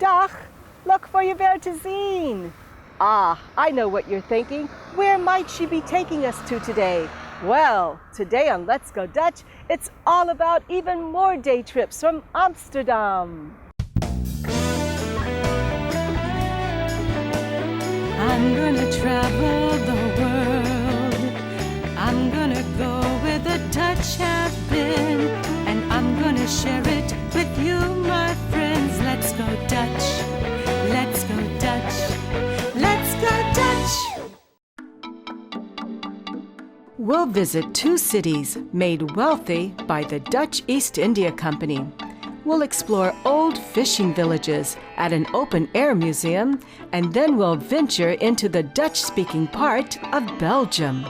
Dag, look for je weer te zien. Ah, I know what you're thinking. Where might she be taking us to today? Well, today on Let's Go Dutch, it's all about even more day trips from Amsterdam. I'm gonna travel the world. I'm gonna go where the Dutch have been, and I'm gonna share it with you, my friends. Let's go Dutch. Let's go Dutch. Let's go Dutch. We'll visit two cities made wealthy by the Dutch East India Company. We'll explore old fishing villages at an open-air museum, and then we'll venture into the Dutch-speaking part of Belgium.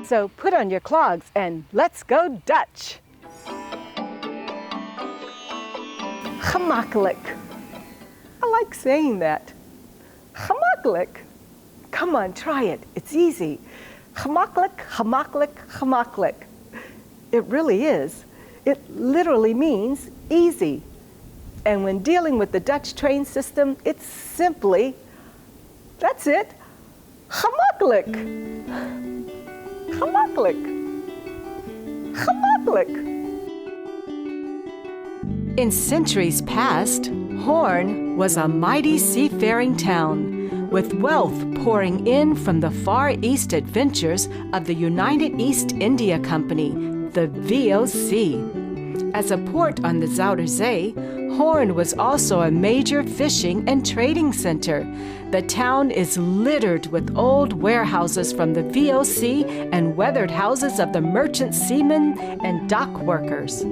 So put on your clogs and let's go Dutch! Gemakkelijk. I like saying that. Gemakkelijk. Come on, try it. It's easy. Gemakkelijk, gemakkelijk, gemakkelijk. It really is. It literally means easy. And when dealing with the Dutch train system, it's simply, that's it, gemakkelijk. Gemakkelijk. Gemakkelijk. In centuries past, Hoorn was a mighty seafaring town, with wealth pouring in from the Far East adventures of the United East India Company, the VOC. As a port on the Zuider Zee, Hoorn was also a major fishing and trading center. The town is littered with old warehouses from the VOC and weathered houses of the merchant seamen and dock workers.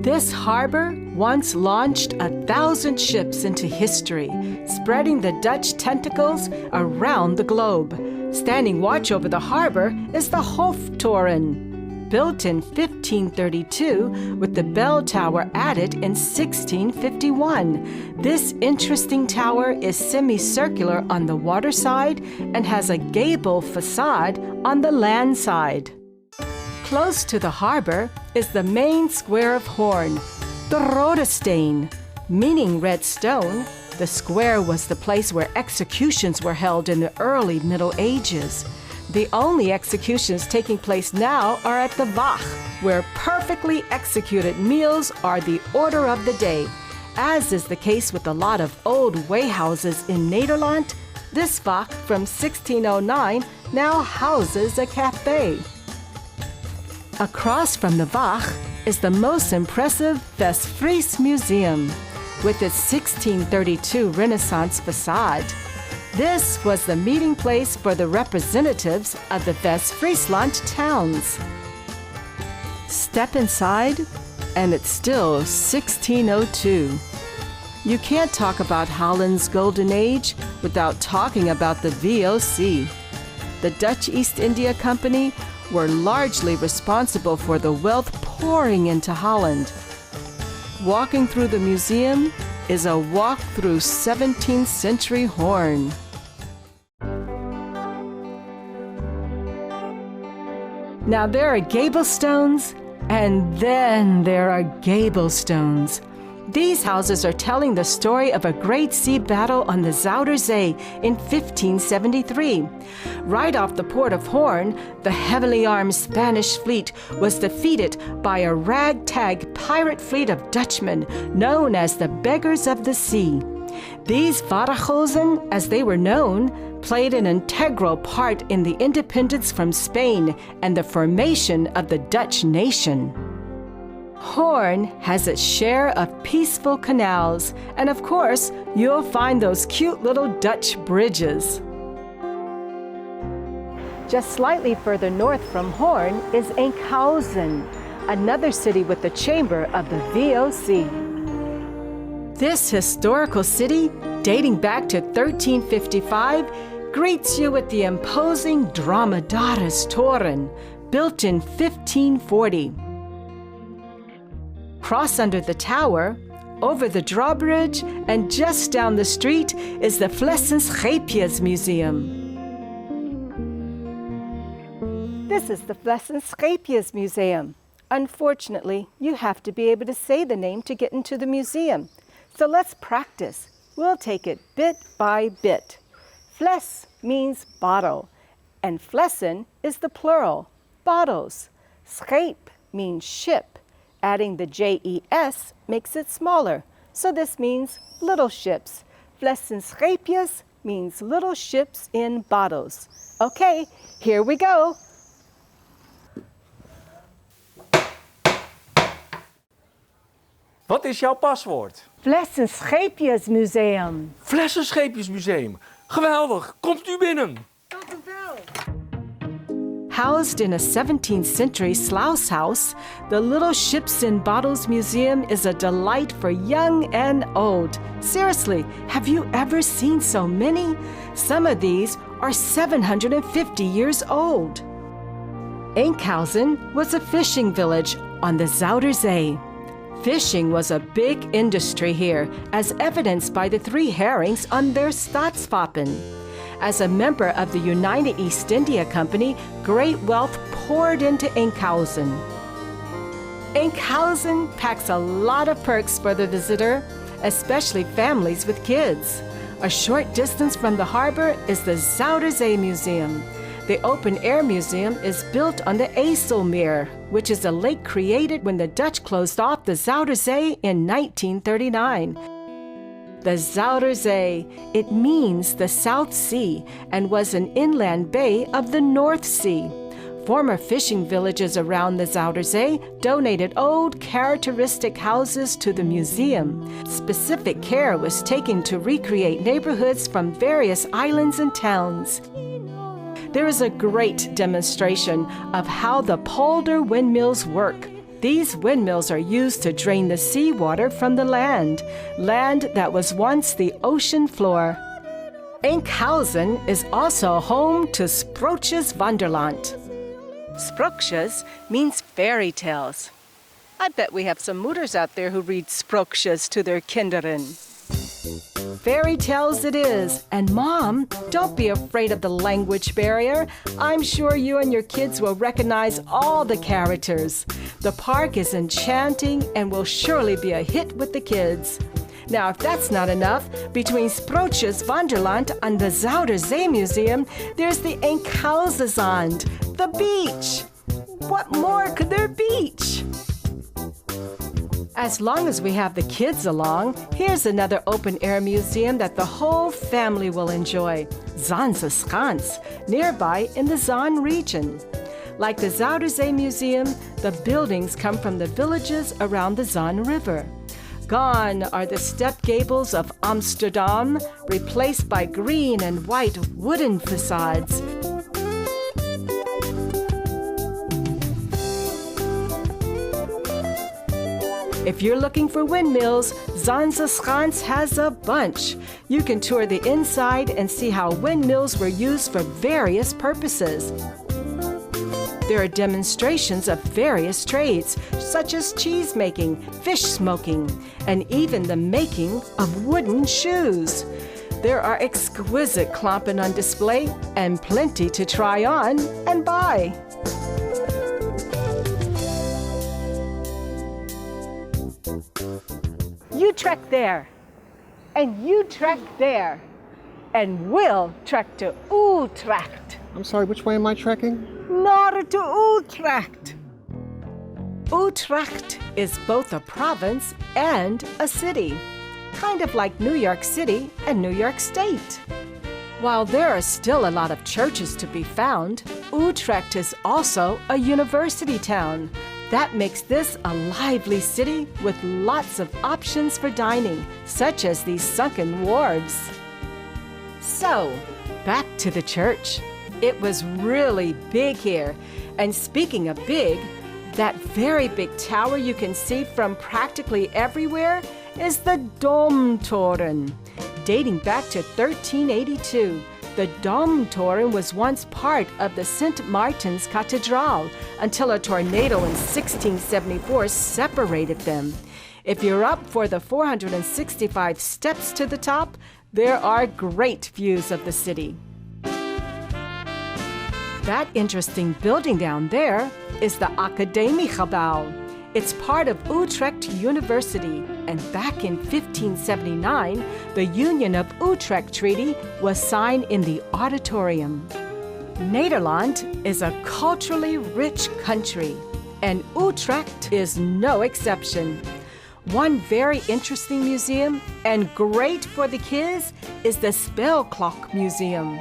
This harbor once launched 1,000 ships into history, spreading the Dutch tentacles around the globe. Standing watch over the harbor is the Hoofdtoren, built in 1532 with the bell tower added in 1651. This interesting tower is semicircular on the water side and has a gable facade on the land side. Close to the harbor is the main square of Hoorn, the Rode Steen, meaning red stone. The square was the place where executions were held in the early Middle Ages. The only executions taking place now are at the Wacht, where perfectly executed meals are the order of the day. As is the case with a lot of old wayhouses in Nederland, this Wacht from 1609 now houses a cafe. Across from the Wacht is the most impressive West-Fries Museum, with its 1632 Renaissance facade. This was the meeting place for the representatives of the West-Friesland towns. Step inside, and it's still 1602. You can't talk about Holland's golden age without talking about the VOC. The Dutch East India Company were largely responsible for the wealth pouring into Holland. Walking through the museum is a walk through 17th century Hoorn. Now there are gable stones, and then there are gable stones. These houses are telling the story of a great sea battle on the Zuider Zee in 1573. Right off the port of Hoorn, the heavily armed Spanish fleet was defeated by a ragtag pirate fleet of Dutchmen known as the Beggars of the Sea. These Vadegozen, as they were known, played an integral part in the independence from Spain and the formation of the Dutch nation. Hoorn has its share of peaceful canals, and of course, you'll find those cute little Dutch bridges. Just slightly further north from Hoorn is Enkhuizen, another city with the chamber of the VOC. This historical city, dating back to 1355, greets you with the imposing Dromedaris Toren, built in 1540. Cross under the tower, over the drawbridge, and just down the street is the Flessenscheepjes Museum. This is the Flessenscheepjes Museum. Unfortunately, you have to be able to say the name to get into the museum. So let's practice. we'll take it bit by bit. Fles means bottle, and flessen is the plural, bottles. Scheep means ship. Adding the JES makes it smaller, so this means little ships. Flessen scheepjes means little ships in bottles. Okay, here we go. Wat is jouw paswoord? Flessenscheepjesmuseum. Flessenscheepjesmuseum. Geweldig, komt u binnen. Housed in a 17th century sluice house, the Little Ships in Bottles Museum is a delight for young and old. Seriously, have you ever seen so many? Some of these are 750 years old. Enkhuizen was a fishing village on the Zuiderzee. Fishing was a big industry here, as evidenced by the 3 herrings on their stadswapen. As a member of the United East India Company, great wealth poured into Enkhuizen. Enkhuizen packs a lot of perks for the visitor, especially families with kids. A short distance from the harbor is the Zuiderzee Museum. The open-air museum is built on the IJsselmeer, which is a lake created when the Dutch closed off the Zuiderzee in 1939. The Zuiderzee, it means the South Sea, and was an inland bay of the North Sea. Former fishing villages around the Zuiderzee donated old characteristic houses to the museum. Specific care was taken to recreate neighborhoods from various islands and towns. There is a great demonstration of how the polder windmills work. These windmills are used to drain the seawater from the land that was once the ocean floor. Enkhuizen is also home to Sprookjes Wonderland. Sprookjes means fairy tales. I bet we have some moeders out there who read sprookjes to their kinderen. Fairy tales it is, and Mom, don't be afraid of the language barrier. I'm sure you and your kids will recognize all the characters. The park is enchanting and will surely be a hit with the kids. Now, if that's not enough, between Sprookjes Wonderland and the Zuiderzee Museum, there's the Enkhuizen, the beach. What more could there be? As long as we have the kids along, here's another open-air museum that the whole family will enjoy, Zaanse Schans, nearby in the Zaan region. Like the Zuiderzee Museum, the buildings come from the villages around the Zaan River. Gone are the step gables of Amsterdam, replaced by green and white wooden facades. If you're looking for windmills, Zaanse Schans has a bunch. You can tour the inside and see how windmills were used for various purposes. There are demonstrations of various trades, such as cheese making, fish smoking, and even the making of wooden shoes. There are exquisite klompen on display and plenty to try on and buy. You trek there, and you trek there, and we'll trek to Utrecht. I'm sorry, which way am I trekking? North to Utrecht. Utrecht is both a province and a city, kind of like New York City and New York State. While there are still a lot of churches to be found, Utrecht is also a university town. That makes this a lively city with lots of options for dining, such as these sunken wharves. So, back to the church. It was really big here. And speaking of big, that very big tower you can see from practically everywhere is the Domtoren. Dating back to 1382, the Domtoren was once part of the St. Martin's Cathedral until a tornado in 1674 separated them. If you're up for the 465 steps to the top, there are great views of the city. That interesting building down there is the Academiegebouw. It's part of Utrecht University, and back in 1579, the Union of Utrecht Treaty was signed in the auditorium. Nederland is a culturally rich country, and Utrecht is no exception. One very interesting museum and great for the kids is the Spelklok Museum.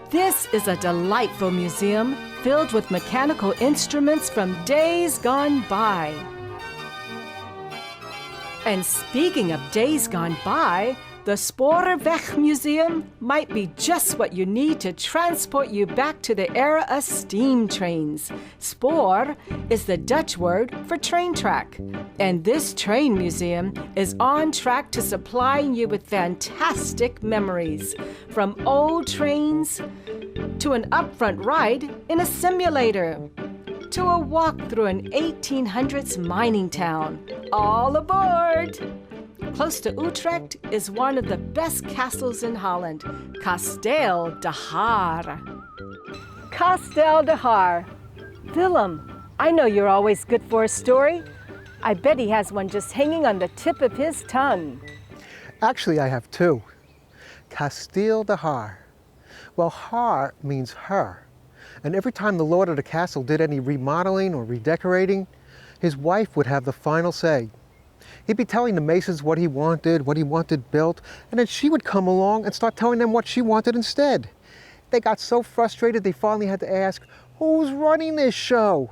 This is a delightful museum filled with mechanical instruments from days gone by. And speaking of days gone by, the Spoorweg Museum might be just what you need to transport you back to the era of steam trains. Spoor is the Dutch word for train track. And this train museum is on track to supplying you with fantastic memories, from old trains to an upfront ride in a simulator, to a walk through an 1800s mining town. All aboard! Close to Utrecht is one of the best castles in Holland, Kasteel de Haar. Kasteel de Haar. Willem, I know you're always good for a story. I bet he has one just hanging on the tip of his tongue. Actually, I have two. Kasteel de Haar. Well, Haar means her. And every time the lord of the castle did any remodeling or redecorating, his wife would have the final say. He'd be telling the masons what he wanted built, and then she would come along and start telling them what she wanted instead. They got so frustrated they finally had to ask, "Who's running this show?"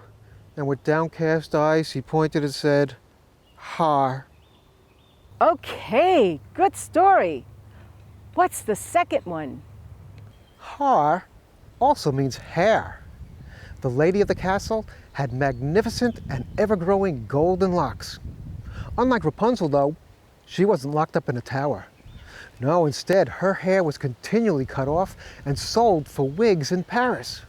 And with downcast eyes, he pointed and said, "Haar." Okay, good story. What's the second one? Haar also means hair. The lady of the castle had magnificent and ever-growing golden locks. Unlike Rapunzel, though, she wasn't locked up in a tower. No, instead, her hair was continually cut off and sold for wigs in Paris.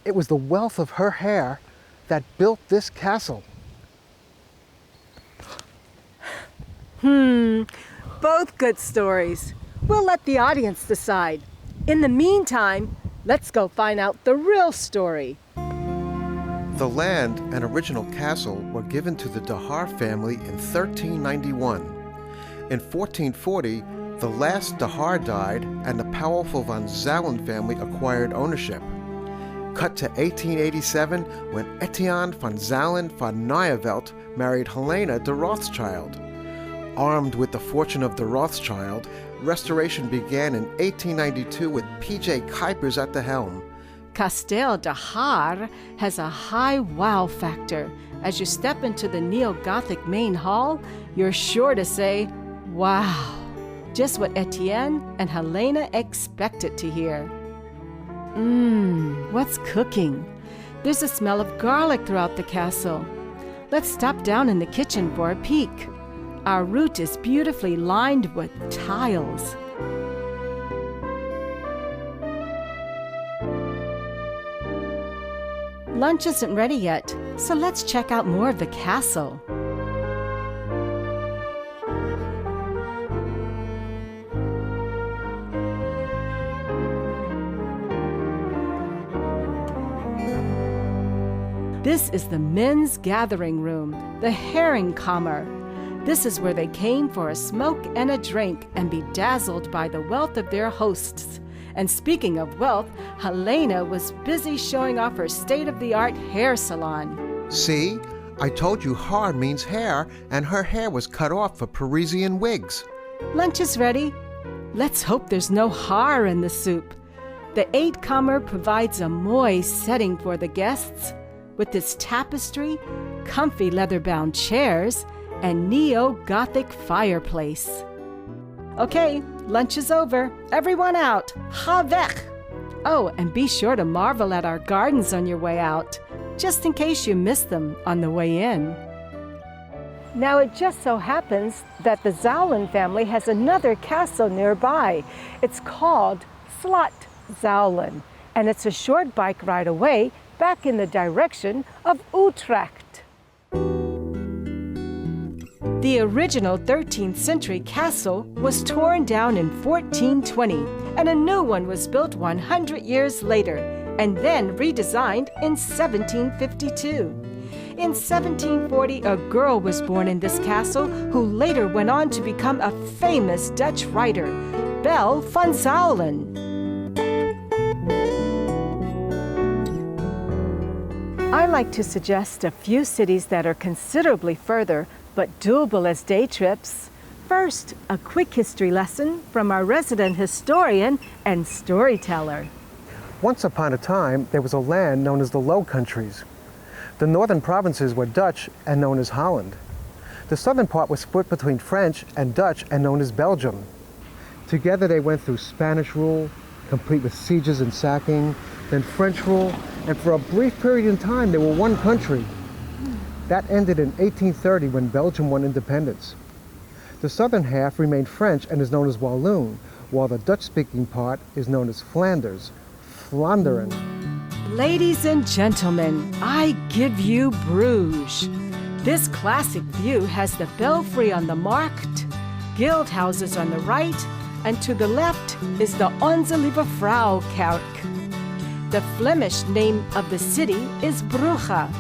It was the wealth of her hair that built this castle. Both good stories. We'll let the audience decide. In the meantime, let's go find out the real story. The land and original castle were given to the de Haar family in 1391. In 1440, the last de Haar died and the powerful Van Zalen family acquired ownership. Cut to 1887 when Etienne van Zalen van Nijevelt married Helena de Rothschild. Armed with the fortune of the Rothschild, restoration began in 1892 with P.J. Kuipers at the helm. Kasteel de Haar has a high wow factor. As you step into the neo-Gothic main hall, you're sure to say, "Wow," just what Etienne and Helena expected to hear. What's cooking? There's a smell of garlic throughout the castle. Let's stop down in the kitchen for a peek. Our route is beautifully lined with tiles. Lunch isn't ready yet, so let's check out more of the castle. This is the men's gathering room, the Herringkamer. This is where they came for a smoke and a drink and be dazzled by the wealth of their hosts. And speaking of wealth, Helena was busy showing off her state-of-the-art hair salon. See, I told you Haar means hair, and her hair was cut off for Parisian wigs. Lunch is ready. Let's hope there's no haar in the soup. The Eetkamer provides a moist setting for the guests, with its tapestry, comfy leather-bound chairs, and neo-Gothic fireplace. Okay, lunch is over. Everyone out. Ga weg! Oh, and be sure to marvel at our gardens on your way out, just in case you missed them on the way in. Now, it just so happens that the Zalen family has another castle nearby. It's called Slot Zalen, and it's a short bike ride away back in the direction of Utrecht. The original 13th century castle was torn down in 1420, and a new one was built 100 years later, and then redesigned in 1752. In 1740, a girl was born in this castle who later went on to become a famous Dutch writer, Belle van Zoulen. I like to suggest a few cities that are considerably further, but doable as day trips. First, a quick history lesson from our resident historian and storyteller. Once upon a time, there was a land known as the Low Countries. The northern provinces were Dutch and known as Holland. The southern part was split between French and Dutch and known as Belgium. Together they went through Spanish rule, complete with sieges and sacking, then French rule, and for a brief period in time they were one country. That ended in 1830 when Belgium won independence. The southern half remained French and is known as Walloon, while the Dutch-speaking part is known as Flanders, Vlaanderen. Ladies and gentlemen, I give you Bruges. This classic view has the belfry on the Markt, guild houses on the right, and to the left is the Onze Lieve Vrouw Kerk. The Flemish name of the city is Brugge,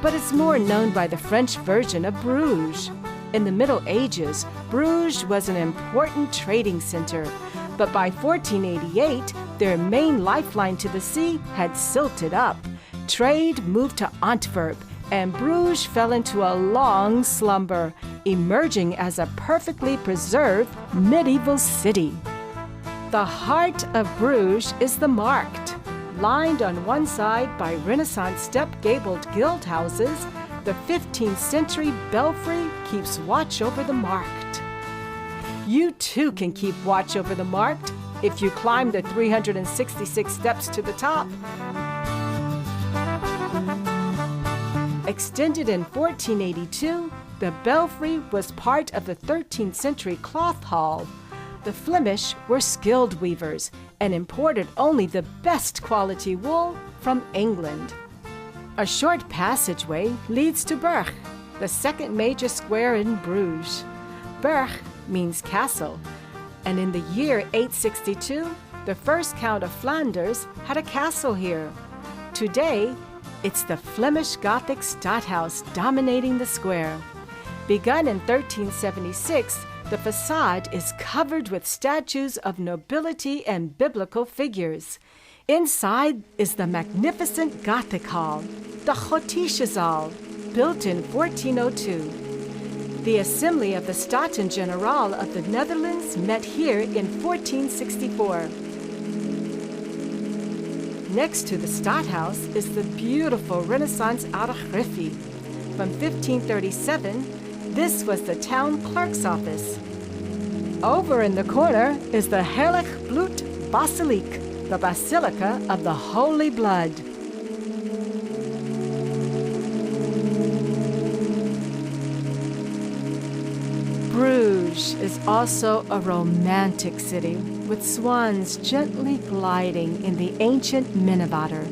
but it's more known by the French version of Bruges. In the Middle Ages, Bruges was an important trading center, but by 1488, their main lifeline to the sea had silted up. Trade moved to Antwerp, and Bruges fell into a long slumber, emerging as a perfectly preserved medieval city. The heart of Bruges is the Markt. Lined on one side by Renaissance step-gabled guild houses, the 15th century belfry keeps watch over the Markt. You too can keep watch over the Markt if you climb the 366 steps to the top. Extended in 1482, the belfry was part of the 13th century cloth hall. The Flemish were skilled weavers and imported only the best quality wool from England. A short passageway leads to Brugge, the second major square in Bruges. Brugge means castle, and in the year 862, the first Count of Flanders had a castle here. Today, it's the Flemish Gothic Stadthouse dominating the square. Begun in 1376, the facade is covered with statues of nobility and biblical figures. Inside is the magnificent Gothic Hall, the Gotische Zaal, built in 1402. The Assembly of the Staten-Generaal of the Netherlands met here in 1464. Next to the Stadthouse is the beautiful Renaissance Oude Griffie. From 1537, this was the town clerk's office. Over in the corner is the Heilig Bloed Basiliek, the Basilica of the Holy Blood. Bruges is also a romantic city, with swans gently gliding in the ancient Minnewater.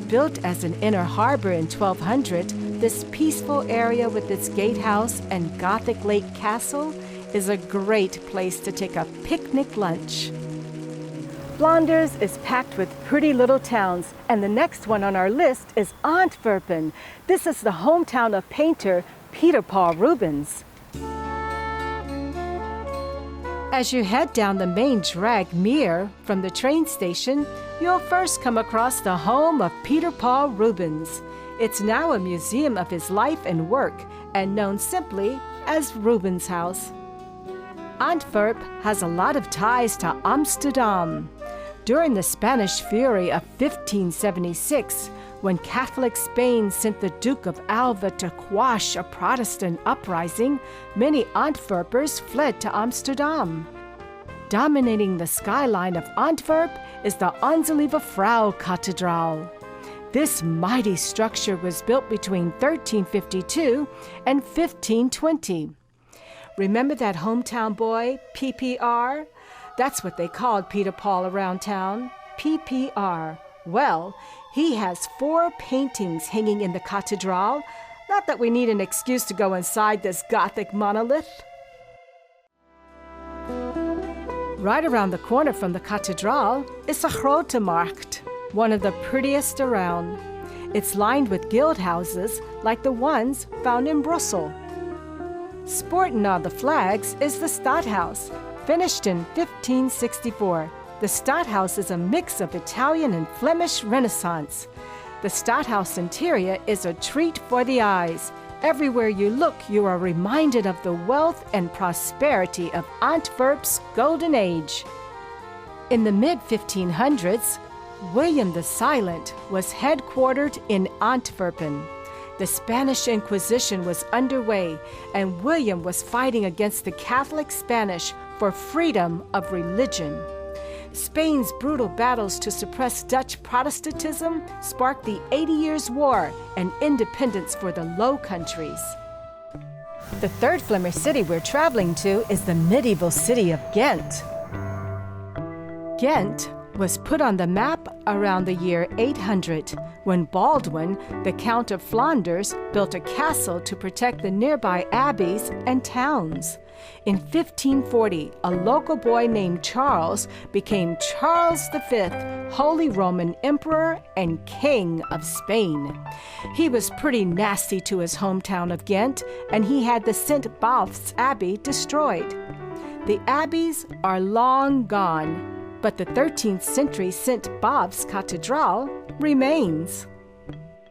Built as an inner harbor in 1200, this peaceful area with its gatehouse and Gothic lake castle is a great place to take a picnic lunch. Flanders is packed with pretty little towns, and the next one on our list is Antwerpen. This is the hometown of painter Peter Paul Rubens. As you head down the main drag Meer from the train station, you'll first come across the home of Peter Paul Rubens. It's now a museum of his life and work, and known simply as Rubens House. Antwerp has a lot of ties to Amsterdam. During the Spanish Fury of 1576, when Catholic Spain sent the Duke of Alva to quash a Protestant uprising, many Antwerpers fled to Amsterdam. Dominating the skyline of Antwerp is the Onze Lieve Vrouw Cathedral. This mighty structure was built between 1352 and 1520. Remember that hometown boy, PPR? That's what they called Peter Paul around town, PPR. Well, he has 4 paintings hanging in the cathedral. Not that we need an excuse to go inside this Gothic monolith. Right around the corner from the cathedral is the Grote Markt, one of the prettiest around. It's lined with guild houses like the ones found in Brussels. Sporting on the flags is the Stadhuis, finished in 1564. The Stadhuis is a mix of Italian and Flemish Renaissance. The Stadhuis interior is a treat for the eyes. Everywhere you look, you are reminded of the wealth and prosperity of Antwerp's golden age. In the mid-1500s, William the Silent was headquartered in Antwerpen. The Spanish Inquisition was underway, and William was fighting against the Catholic Spanish for freedom of religion. Spain's brutal battles to suppress Dutch Protestantism sparked the 80 Years' War and independence for the Low Countries. The third Flemish city we're traveling to is the medieval city of Ghent. Ghent was put on the map around the year 800 when Baldwin, the Count of Flanders, built a castle to protect the nearby abbeys and towns. In 1540, a local boy named Charles became Charles V, Holy Roman Emperor and King of Spain. He was pretty nasty to his hometown of Ghent, and he had the St. Balf's Abbey destroyed. The abbeys are long gone, but the 13th century St. Balf's Cathedral remains.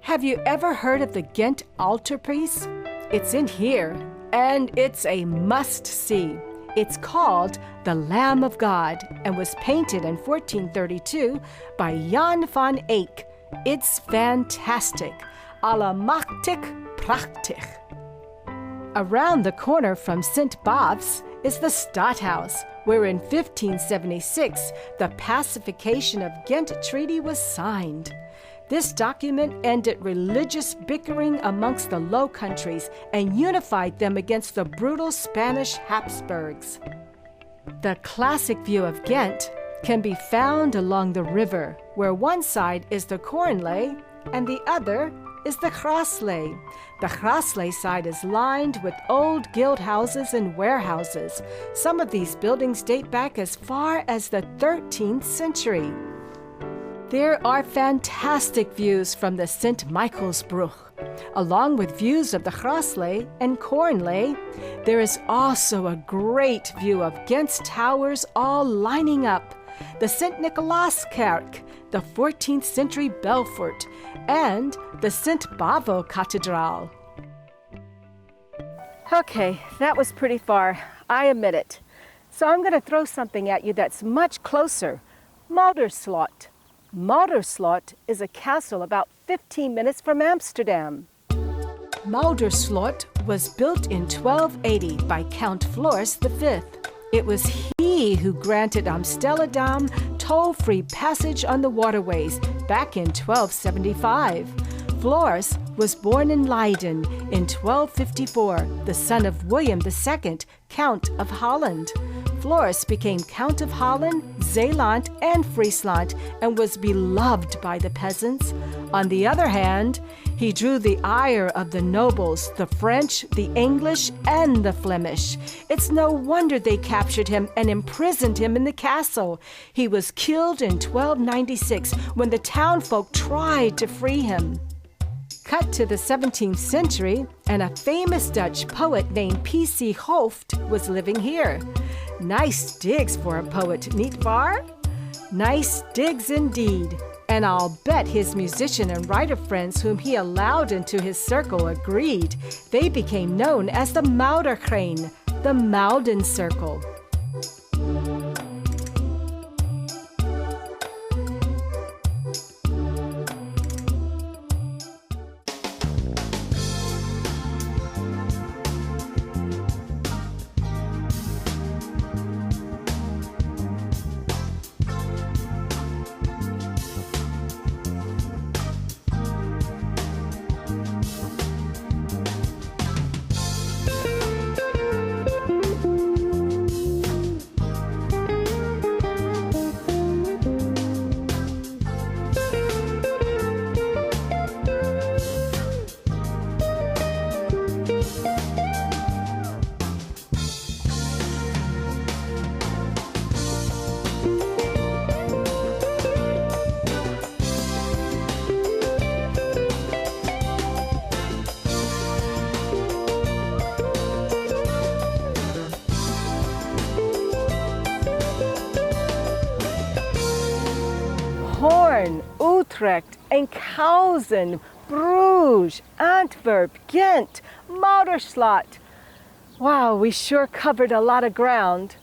Have you ever heard of the Ghent altarpiece? It's in here, and it's a must-see. It's called the Lamb of God and was painted in 1432 by Jan van Eyck. It's fantastic. Allemachtig prachtig. Around the corner from St. Balf's is the Stadhuis, where in 1576 the Pacification of Ghent Treaty was signed. This document ended religious bickering amongst the Low Countries and unified them against the brutal Spanish Habsburgs. The classic view of Ghent can be found along the river, where one side is the Cornlay and the other is the Graaslei. The Graaslei side is lined with old guild houses and warehouses. Some of these buildings date back as far as the 13th century. There are fantastic views from the St. Michaelsbrug. Along with views of the Graaslei and Cornlay, there is also a great view of Ghent's towers all lining up. The St. Nicolaaskerk, the 14th century Belfort, and the St. Bavo Cathedral. Okay, that was pretty far, I admit it. So I'm going to throw something at you that's much closer. Muiderslot. Muiderslot is a castle about 15 minutes from Amsterdam. Muiderslot was built in 1280 by Count Floris V. It was he who granted Amsterdam toll-free passage on the waterways back in 1275. Floris was born in Leiden in 1254, the son of William II, Count of Holland. Floris became Count of Holland, Zeeland, and Friesland and was beloved by the peasants. On the other hand, he drew the ire of the nobles, the French, the English, and the Flemish. It's no wonder they captured him and imprisoned him in the castle. He was killed in 1296 when the townfolk tried to free him. Cut to the 17th century, and a famous Dutch poet named P.C. Hooft was living here. Nice digs for a poet, nietwaar? Nice digs indeed. And I'll bet his musician and writer friends whom he allowed into his circle agreed. They became known as the Mouderkring, the Mouden Circle. Hoorn, Utrecht, Enkhuizen, Bruges, Antwerp, Gent, Muiderslot. Wow, we sure covered a lot of ground.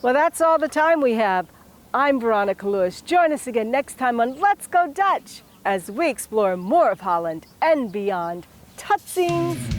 Well, that's all the time we have. I'm Veronica Lewis. Join us again next time on Let's Go Dutch as we explore more of Holland and beyond. Tot ziens!